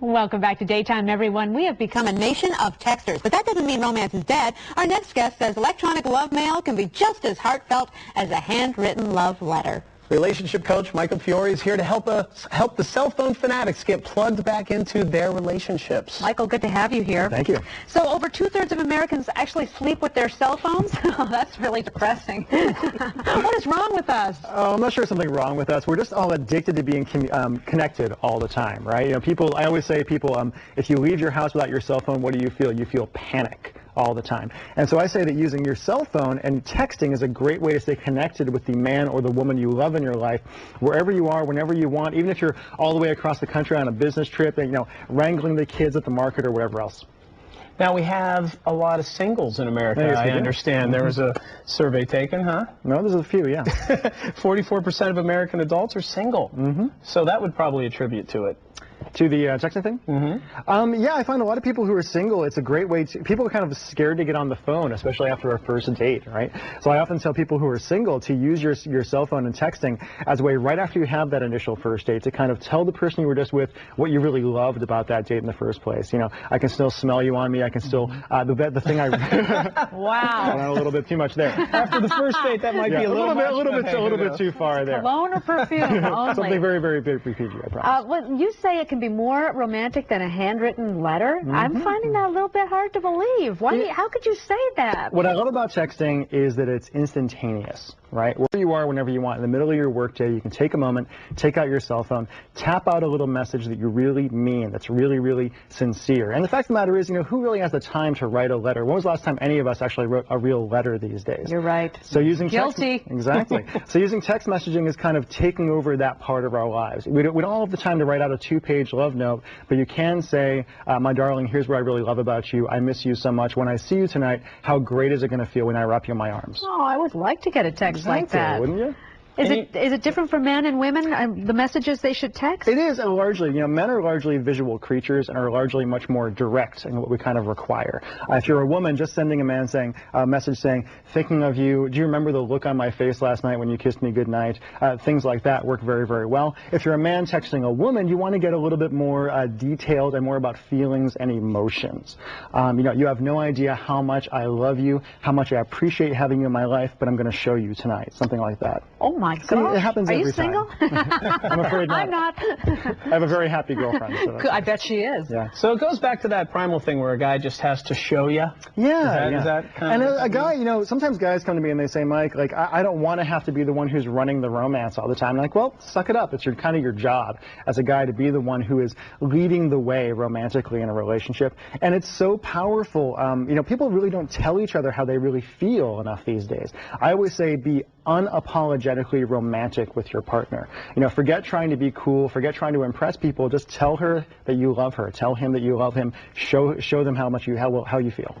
Welcome back to Daytime, everyone. We have become a nation of texters, but that doesn't mean romance is dead. Our next guest says electronic love mail can be just as heartfelt as a handwritten love letter. Relationship coach Micheal Fiore is here to help the cell phone fanatics get plugged back into their relationships. Micheal, good to have you here. Thank you. So over 2/3 of Americans actually sleep with their cell phones? Oh, that's really depressing. What is wrong with us? Oh, I'm not sure there's something wrong with us. We're just all addicted to being connected all the time, right? You know, I always say if you leave your house without your cell phone, what do you feel? You feel panic all the time. And so I say that using your cell phone and texting is a great way to stay connected with the man or the woman you love in your life, wherever you are, whenever you want, even if you're all the way across the country on a business trip and, wrangling the kids at the market or whatever else. Now, we have a lot of singles in America, Yes, I understand. There was a survey taken, huh? No, there's a few, yeah. 44% of American adults are single. So that would probably attribute to it. To the texting thing? Yeah, I find a lot of people who are single, it's a great way to, people are kind of scared to get on the phone, especially after a first date, right? So I often tell people who are single to use your cell phone and texting as a way right after you have that initial first date to kind of tell the person you were just with what you really loved about that date in the first place. You know, I can still smell you on me, I can still, the thing I... Wow. Went a little bit too much there. After the first date, that might be a little bit too far there. Cologne or perfume only? Something very, very, very PG, I promise. Well, you say it can be more romantic than a handwritten letter. I'm finding that a little bit hard to believe. How could you say that? What I love about texting is that it's instantaneous, right? Wherever you are, whenever you want, in the middle of your workday, you can take a moment, take out your cell phone, tap out a little message that you really mean, that's really, really sincere. And the fact of the matter is, who really has the time to write a letter? When was the last time any of us actually wrote a real letter these days? You're right. So using Guilty. Exactly. So using text messaging is kind of taking over that part of our lives. We don't have the time to write out a 2-page love note, but you can say, my darling, here's what I really love about you. I miss you so much. When I see you tonight, how great is it going to feel when I wrap you in my arms? Oh, I would like to get a text like that. Wouldn't you? Is it different for men and women, the messages they should text? It is largely, men are largely visual creatures and are largely much more direct in what we kind of require. If you're a woman, just sending a message saying, thinking of you, do you remember the look on my face last night when you kissed me goodnight? Things like that work very, very well. If you're a man texting a woman, you want to get a little bit more detailed and more about feelings and emotions. You have no idea how much I love you, how much I appreciate having you in my life, but I'm going to show you tonight. Something like that. Oh my gosh. It happens Are every you single? time. I'm afraid not. I'm not. I have a very happy girlfriend. So I bet she is. Yeah. So it goes back to that primal thing where a guy just has to show you. Yeah. Is that kind and of a guy, sometimes guys come to me and they say, Mike, I don't want to have to be the one who's running the romance all the time. I'm like, well, suck it up. It's kind of your job as a guy to be the one who is leading the way romantically in a relationship. And it's so powerful. People really don't tell each other how they really feel enough these days. I always say be unapologetically romantic with your partner. Forget trying to be cool, forget trying to impress people, just tell her that you love her, tell him that you love him, show them how you feel.